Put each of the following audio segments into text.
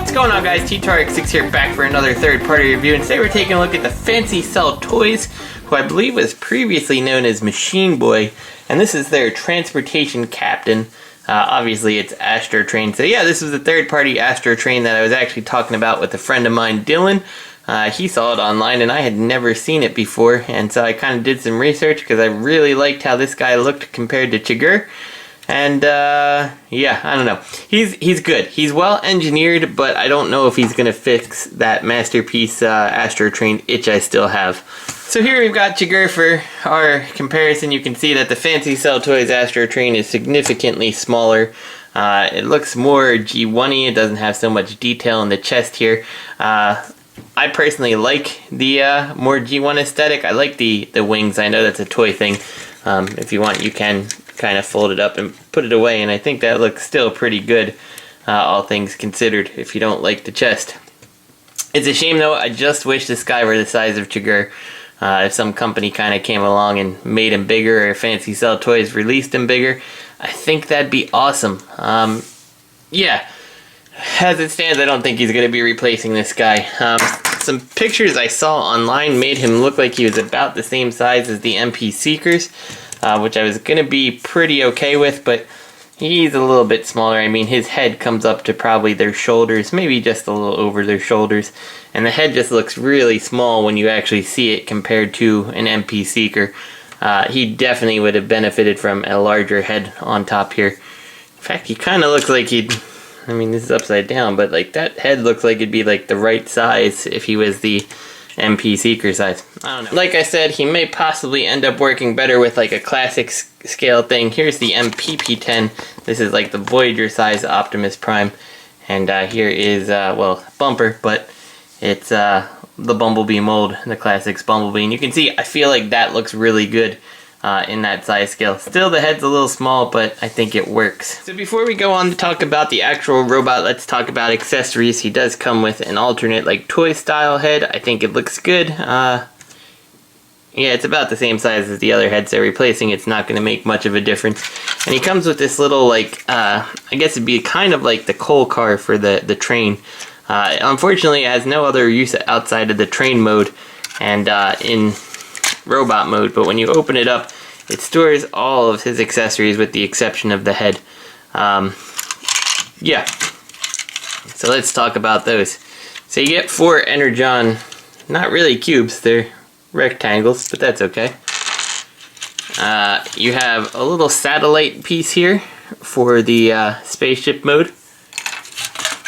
What's going on, guys? T2RX6 here, back for another third-party review, and today we're taking a look at the Fancy Cell Toys, who I believe was previously known as Machine Boy, and this is their transportation captain. Obviously it's Astrotrain, so yeah, this was the third-party Astrotrain that I was actually talking about with a friend of mine, Dylan. He saw it online, and I had never seen it before, and so I kind of did some research because I really liked how this guy looked compared to Chigurh. And yeah, I don't know. He's good. He's well engineered, but I don't know if he's gonna fix that masterpiece Astrotrain itch I still have. So here we've got Chigurh for our comparison. You can see that the Fancy Cell Toys Astrotrain is significantly smaller. It looks more G1-y. It doesn't have so much detail in the chest here. I personally like the more G1 aesthetic. I like the wings. I know that's a toy thing. If you want, you can kind of fold it up and put it away, and I think that looks still pretty good, all things considered, if you don't like the chest. It's a shame though. I just wish this guy were the size of Chigurh. If some company kind of came along and made him bigger, or Fancy Cell Toys released him bigger, I think that'd be awesome. Yeah, as it stands, I don't think he's going to be replacing this guy. Some pictures I saw online made him look like he was about the same size as the MP Seekers, which I was going to be pretty okay with, but he's a little bit smaller. I mean, his head comes up to probably their shoulders, maybe just a little over their shoulders, and the head just looks really small when you actually see it compared to an MP Seeker. He definitely would have benefited from a larger head on top here. In fact, he kind of looks like he'd... I mean, this is upside down, but like that head looks like it'd be like the right size if he was the MP Seeker size. I don't know. Like I said, he may possibly end up working better with like a classic scale thing. Here's the MPP-10. This is like the Voyager size Optimus Prime. And here is, well, Bumper, but it's the Bumblebee mold, the Classics Bumblebee. And you can see, I feel like that looks really good in that size scale. Still, the head's a little small, but I think it works. So before we go on to talk about the actual robot, let's talk about accessories. He does come with an alternate, like, toy style head. I think it looks good. Yeah, it's about the same size as the other head, so replacing it's not going to make much of a difference. And he comes with this little, like, I guess it'd be kind of like the coal car for the train. Unfortunately, it has no other use outside of the train mode and in robot mode, but when you open it up, it stores all of his accessories with the exception of the head. Yeah, so let's talk about those. So you get 4 Energon, not really cubes, they're rectangles, but that's okay. You have a little satellite piece here for the spaceship mode.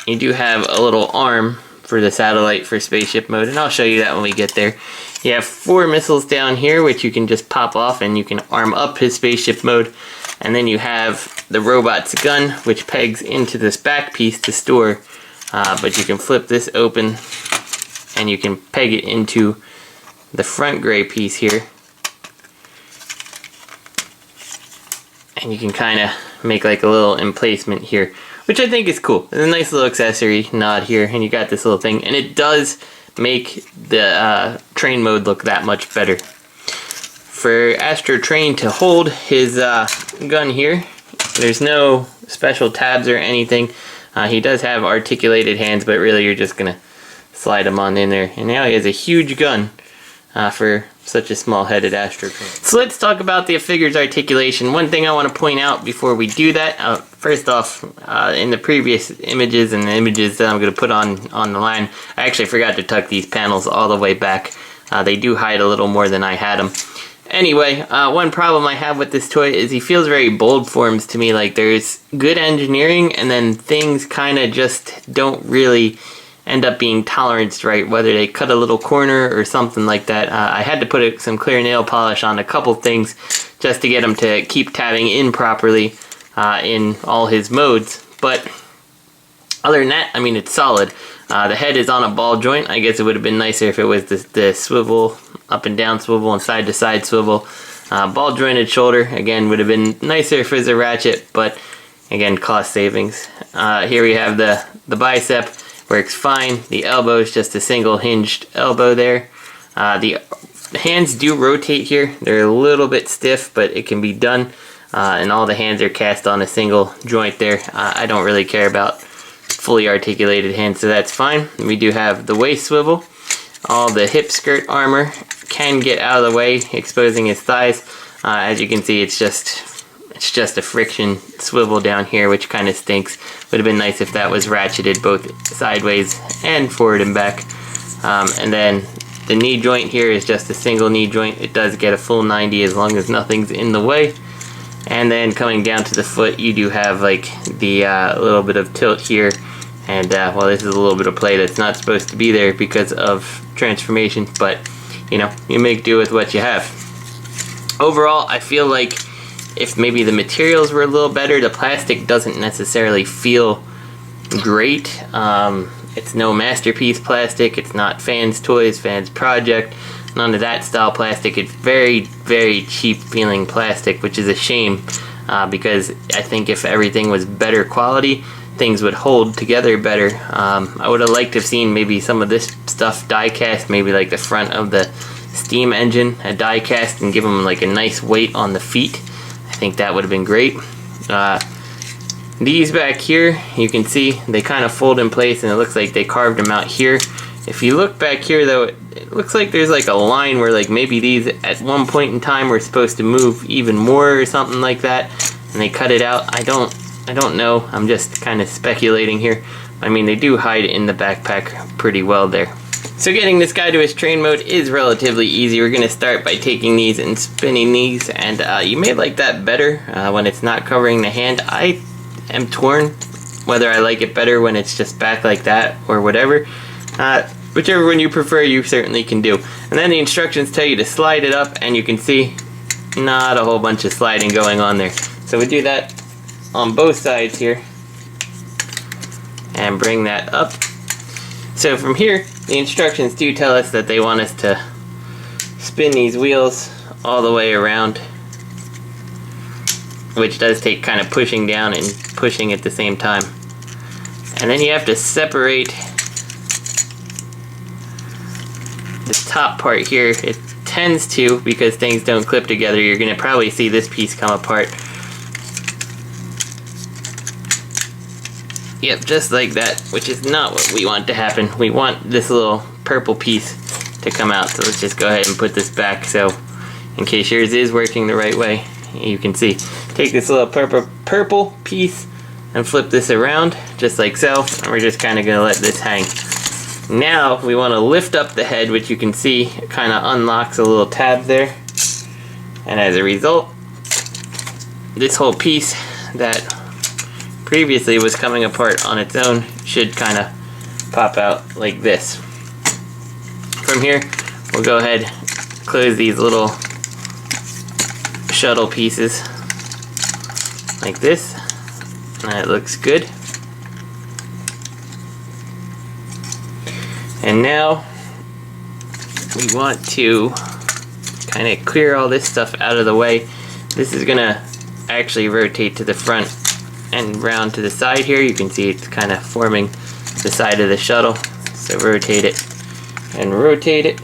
You do have a little arm for the satellite for spaceship mode, and I'll show you that when we get there. You have 4 missiles down here, which you can just pop off and you can arm up his spaceship mode. And then you have the robot's gun, which pegs into this back piece to store. But you can flip this open and you can peg it into the front gray piece here. And you can kind of make like a little emplacement here, which I think is cool. It's a nice little accessory nod here, and you got this little thing, and it does make the train mode look that much better. For Astrotrain to hold his gun here, there's no special tabs or anything. He does have articulated hands, but really you're just gonna slide him on in there. And now he has a huge gun for such a small-headed Astrotrain. So let's talk about the figure's articulation. One thing I want to point out before we do that, first off, in the previous images and the images that I'm going to put on the line, I actually forgot to tuck these panels all the way back. They do hide a little more than I had them. Anyway, one problem I have with this toy is he feels very bold forms to me. Like there's good engineering and then things kind of just don't really end up being toleranced right, whether they cut a little corner or something like that. I had to put some clear nail polish on a couple things just to get him to keep tabbing in properly in all his modes, but other than that, I mean, it's solid. The head is on a ball joint. I guess it would have been nicer if it was the swivel, up and down swivel and side to side swivel. Ball jointed shoulder, again, would have been nicer if it was a ratchet, but again, cost savings. Here we have the bicep. Works fine. The elbow is just a single hinged elbow there. The hands do rotate here. They're a little bit stiff, but it can be done. And all the hands are cast on a single joint there. I don't really care about fully articulated hand, so that's fine. We do have the waist swivel. All the hip skirt armor can get out of the way, exposing his thighs. As you can see, it's just a friction swivel down here, which kind of stinks. Would have been nice if that was ratcheted both sideways and forward and back. And then the knee joint here is just a single knee joint. It does get a full 90 as long as nothing's in the way. And then coming down to the foot, you do have like the little bit of tilt here. And well, this is a little bit of play that's not supposed to be there because of transformation, but you know, you make do with what you have. Overall, I feel like if maybe the materials were a little better, the plastic doesn't necessarily feel great. It's no Masterpiece plastic, it's not Fans Toys, Fans Project, none of that style plastic. It's very, very cheap feeling plastic, which is a shame, because I think if everything was better quality, things would hold together better. I would have liked to have seen maybe some of this stuff die cast, maybe like the front of the steam engine, a die cast, and give them like a nice weight on the feet. I think that would have been great. These back here, you can see they kind of fold in place, and it looks like they carved them out here. If you look back here though, it looks like there's like a line where like maybe these at one point in time were supposed to move even more or something like that, and they cut it out. I don't know, I'm just kind of speculating here. I mean, they do hide in the backpack pretty well there. So getting this guy to his train mode is relatively easy. We're going to start by taking these and spinning these, and you may like that better when it's not covering the hand. I am torn whether I like it better when it's just back like that or whatever. Whichever one you prefer, you certainly can do. And then the instructions tell you to slide it up, and you can see not a whole bunch of sliding going on there. So we do that on both sides here and bring that up. So from here, the instructions do tell us that they want us to spin these wheels all the way around, which does take kind of pushing down and pushing at the same time. And then you have to separate this top part here. It tends to, because things don't clip together, you're going to probably see this piece come apart. Yep, just like that, which is not what we want to happen. We want this little purple piece to come out. So let's just go ahead and put this back, so in case yours is working the right way, you can see. Take this little purple piece and flip this around, just like so, and we're just kind of going to let this hang. Now we want to lift up the head, which you can see kind of unlocks a little tab there. And as a result, this whole piece that previously was coming apart on its own should kind of pop out like this. From here, we'll go ahead, close these little shuttle pieces like this. That looks good. And now we want to kind of clear all this stuff out of the way. This is gonna actually rotate to the front and round to the side here. You can see it's kind of forming the side of the shuttle. So rotate it and rotate it.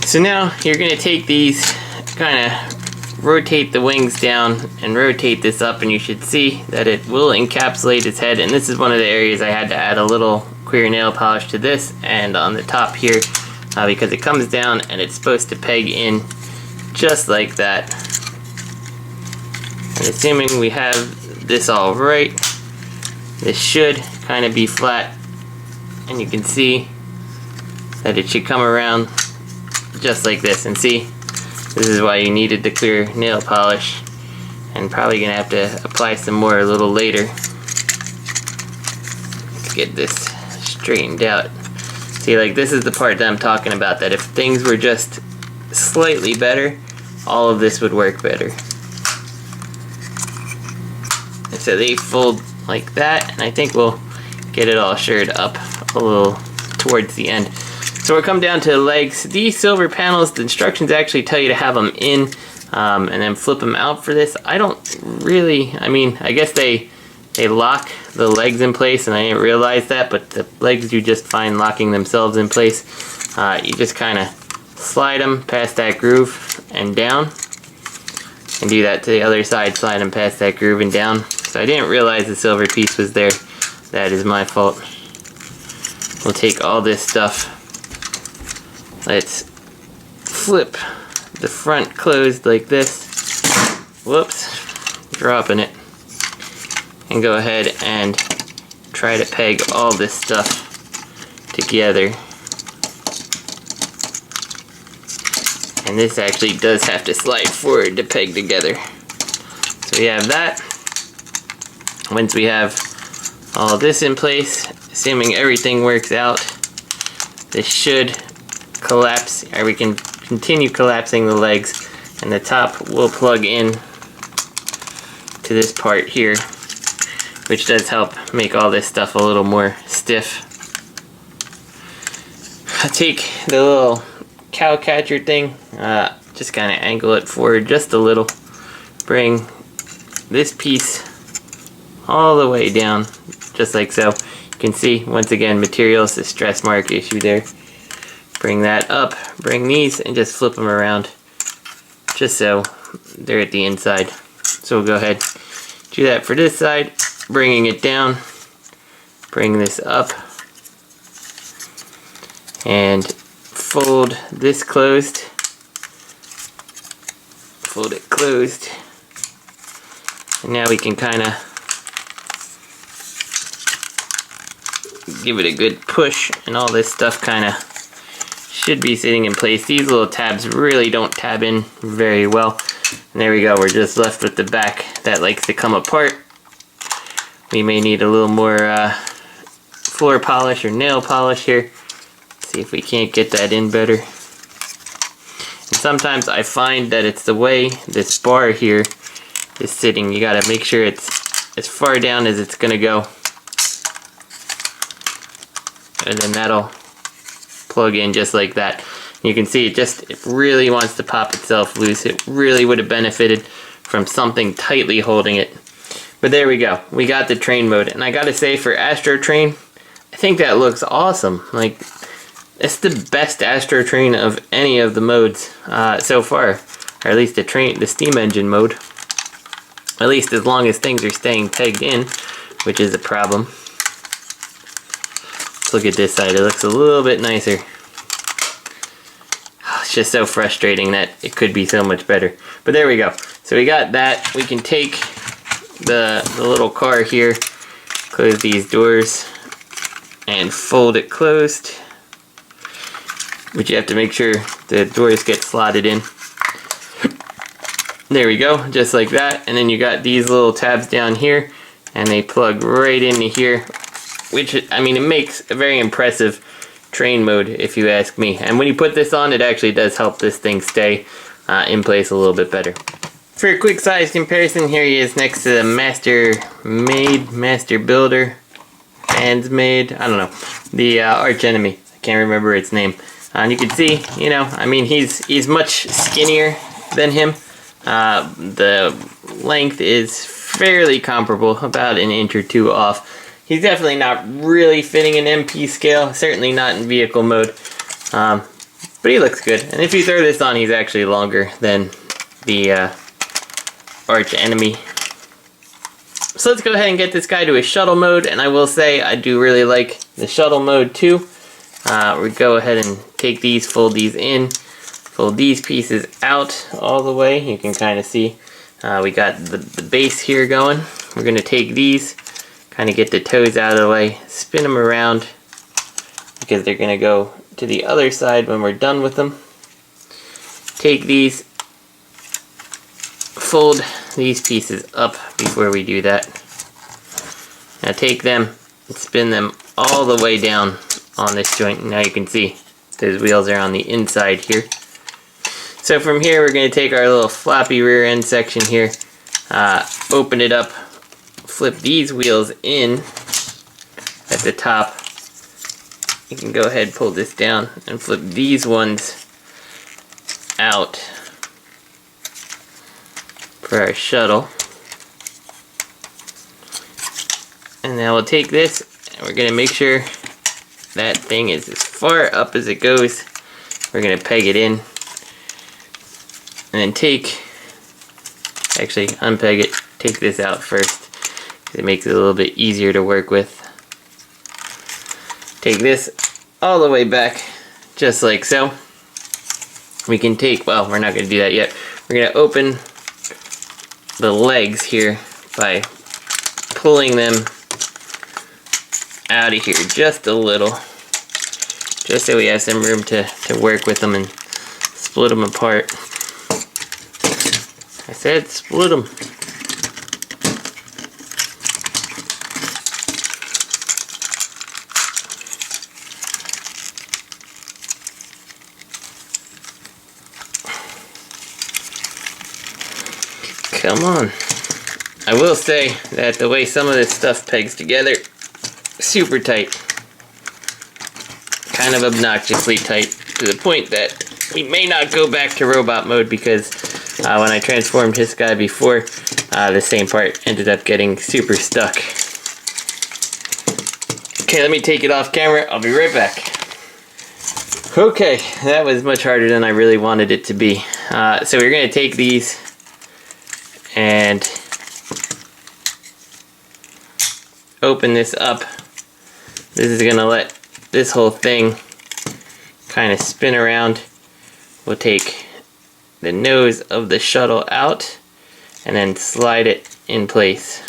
So now you're going to take these, kind of rotate the wings down and rotate this up, and you should see that it will encapsulate its head. And this is one of the areas I had to add a little clear nail polish to this and on the top here, because it comes down and it's supposed to peg in just like that. And assuming we have this all right, this should kind of be flat, and you can see that it should come around just like this. And see, this is why you needed the clear nail polish, and probably gonna have to apply some more a little later. Let's get this straightened out. See, like, this is the part that I'm talking about, that if things were just slightly better, all of this would work better. So they fold like that, and I think we'll get it all shored up a little towards the end. So we'll come down to the legs. These silver panels, the instructions actually tell you to have them in and then flip them out for this. I don't really, I mean, I guess they lock the legs in place, and I didn't realize that, but the legs you just find locking themselves in place. You just kind of slide them past that groove and down, and do that to the other side, slide them past that groove and down. So I didn't realize the silver piece was there, That is my fault. We'll take all this stuff. Let's flip the front closed like this. Whoops. Dropping it. And go ahead and try to peg all this stuff together. And this actually does have to slide forward to peg together. So we have that. Once we have all this in place, assuming everything works out, this should collapse, or we can continue collapsing the legs, and the top will plug in to this part here, which does help make all this stuff a little more stiff. I take the little cow catcher thing, just kind of angle it forward just a little, bring this piece all the way down, just like so. You can see, once again, materials, the stress mark issue there. Bring that up, bring these, and just flip them around, just so they're at the inside. So we'll go ahead, do that for this side, bringing it down, bring this up, and fold this closed, fold it closed, and now we can kind of give it a good push, and all this stuff kind of should be sitting in place. These little tabs really don't tab in very well. And there we go, we're just left with the back that likes to come apart. We may need a little more floor polish or nail polish here. See if we can't get that in better. And sometimes I find that it's the way this bar here is sitting. You gotta make sure it's as far down as it's gonna go. And then that'll plug in just like that. You can see it really wants to pop itself loose. It really would have benefited from something tightly holding it. But there we go. We got the train mode. And I gotta say, for Astrotrain, I think that looks awesome. Like, it's the best Astrotrain of any of the modes so far. Or at least the steam engine mode. At least as long as things are staying pegged in, which is a problem. Let's look at this side. It looks a little bit nicer. It's just so frustrating that it could be so much better. But there we go. So we got that. We can take the little car here, close these doors, and fold it closed. But you have to make sure the doors get slotted in. There we go, just like that. And then you got these little tabs down here, and they plug right into here, which, I mean, it makes a very impressive train mode, if you ask me. And when you put this on, it actually does help this thing stay in place a little bit better. For a quick size comparison, here he is next to the Master Builder, Fans Made, I don't know, the arch enemy. I can't remember its name. And you can see, you know, I mean, he's much skinnier than him. The length is fairly comparable, about an inch or two off. He's definitely not really fitting an MP scale, certainly not in vehicle mode, but he looks good. And if you throw this on, he's actually longer than the arch enemy. So let's go ahead and get this guy to a shuttle mode, and I will say I do really like the shuttle mode too. We go ahead and take these, fold these in, fold these pieces out all the way. You can kind of see we got the base here going. We're going to take these, kind of get the toes out of the way, spin them around, because they're going to go to the other side when we're done with them. Take these, fold these pieces up before we do that. Now take them and spin them all the way down on this joint. Now you can see those wheels are on the inside here. So from here we're going to take our little floppy rear end section here, open it up, flip these wheels in at the top. You can go ahead and pull this down and flip these ones out for our shuttle. And now we'll take this and we're going to make sure that thing is as far up as it goes. We're going to peg it in. And then unpeg it, take this out first, because it makes it a little bit easier to work with. take this all the way back, just like so. We can take, well, we're not going to do that yet. We're going to open the legs here by pulling them out of here just a little, just so we have some room to work with them and split them apart. I said split them. Come on. I will say that the way some of this stuff pegs together, super tight. Kind of obnoxiously tight, to the point that we may not go back to robot mode because when I transformed this guy before, the same part ended up getting super stuck. Okay, let me take it off camera. I'll be right back. Okay, that was much harder than I really wanted it to be. So we're going to take these and open this up. This is going to let this whole thing kind of spin around. We'll take the nose of the shuttle out and then slide it in place.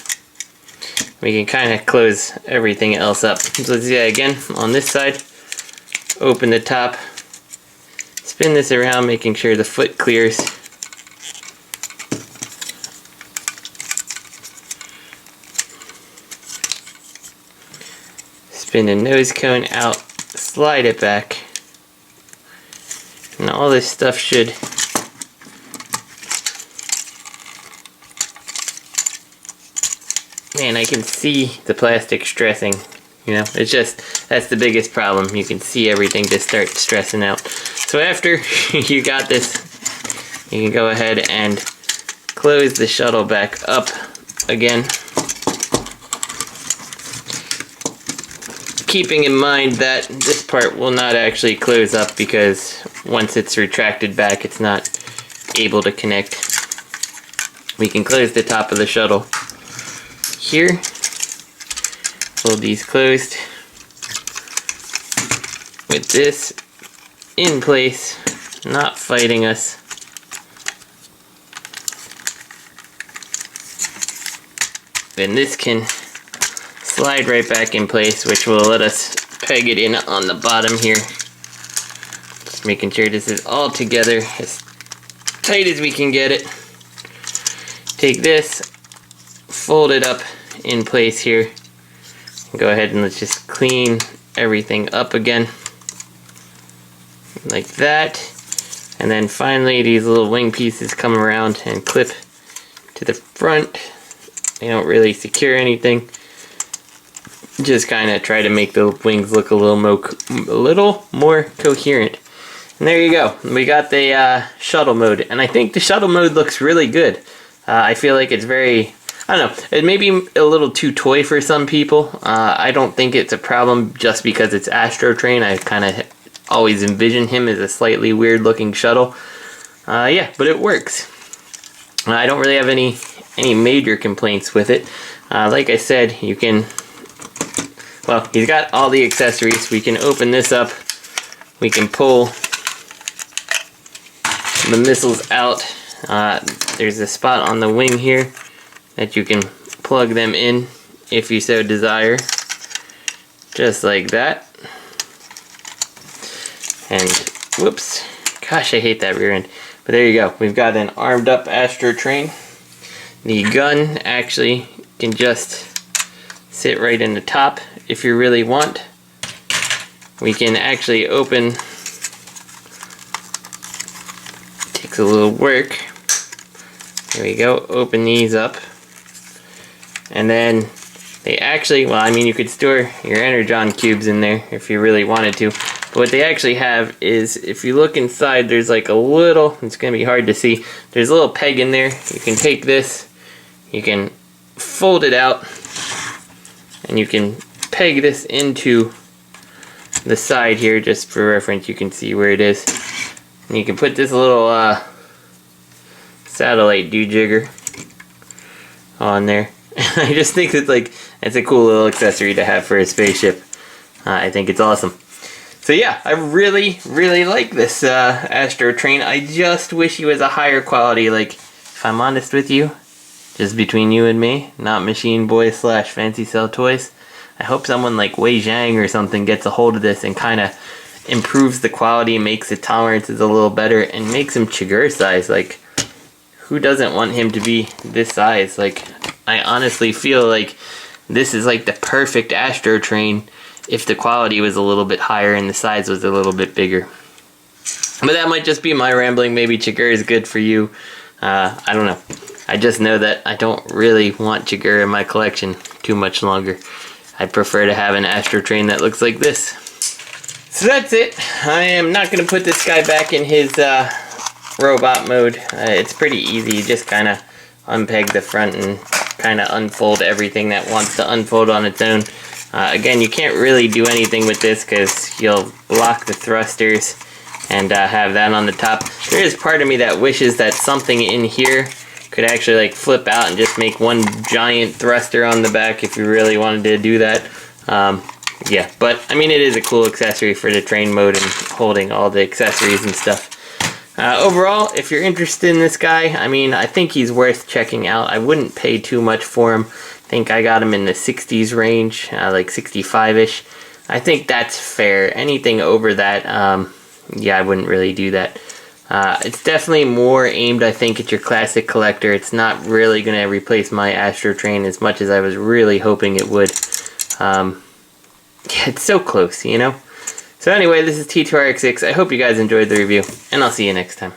We can kind of close everything else up. So let's do that again on this side. Open the top, spin this around, making sure the foot clears. Spin the nose cone out, slide it back, and all this stuff should man, I can see the plastic stressing, you know, it's just, that's the biggest problem. You can see everything just start stressing out. So after you got this, you can go ahead and close the shuttle back up again. Keeping in mind that this part will not actually close up because once it's retracted back, it's not able to connect. We can close the top of the shuttle here. Hold these closed with this in place, not fighting us. Then this can slide right back in place, which will let us peg it in on the bottom here. Just making sure this is all together as tight as we can get it. Take this, fold it up in place here. Go ahead and let's just clean everything up again. Like that. And then finally these little wing pieces come around and clip to the front. They don't really secure anything. Just kind of try to make the wings look a little more coherent. And there you go. We got the shuttle mode. And I think the shuttle mode looks really good. I feel like it's very, I don't know, it may be a little too toy for some people. I don't think it's a problem just because it's Astrotrain. I kind of always envision him as a slightly weird looking shuttle. Yeah, but it works. I don't really have any major complaints with it. Like I said, you can, well, he's got all the accessories. We can open this up. We can pull the missiles out. There's a spot on the wing here that you can plug them in if you so desire. Just like that. And, whoops. Gosh, I hate that rear end. But there you go. We've got an armed up Astrotrain. The gun actually can just sit right in the top if you really want. We can actually open, takes a little work. There we go, open these up. And then they actually, well, I mean, you could store your energon cubes in there if you really wanted to. But what they actually have is, if you look inside, there's like a little, it's going to be hard to see, there's a little peg in there. You can take this, you can fold it out, and you can peg this into the side here, just for reference. You can see where it is. And you can put this little satellite dojigger on there. I just think it's like, it's a cool little accessory to have for a spaceship. I think it's awesome. So yeah, I really, really like this Astrotrain. I just wish he was a higher quality. Like, if I'm honest with you, just between you and me, not Machine Boy / Fancy Cell Toys, I hope someone like Wei Zhang or something gets a hold of this and kind of improves the quality, makes the tolerances a little better, and makes him Chigurh size. Like, who doesn't want him to be this size? Like, I honestly feel like this is like the perfect Astrotrain if the quality was a little bit higher and the size was a little bit bigger. But that might just be my rambling. Maybe Chigurh is good for you. I don't know. I just know that I don't really want Chigurh in my collection too much longer. I prefer to have an Astrotrain that looks like this. So that's it. I am not going to put this guy back in his robot mode. It's pretty easy. You just kind of unpeg the front and kind of unfold everything that wants to unfold on its own. Again, you can't really do anything with this because you'll block the thrusters and have that on the top. There is part of me that wishes that something in here could actually like flip out and just make one giant thruster on the back if you really wanted to do that. Yeah, but I mean, it is a cool accessory for the train mode and holding all the accessories and stuff. Overall, if you're interested in this guy, I mean, I think he's worth checking out. I wouldn't pay too much for him. I think I got him in the 60s range, like 65-ish. I think that's fair. Anything over that, yeah, I wouldn't really do that. It's definitely more aimed, I think, at your classic collector. It's not really going to replace my Astrotrain as much as I was really hoping it would. Yeah, it's so close, you know? So anyway, this is T2RX6. I hope you guys enjoyed the review, and I'll see you next time.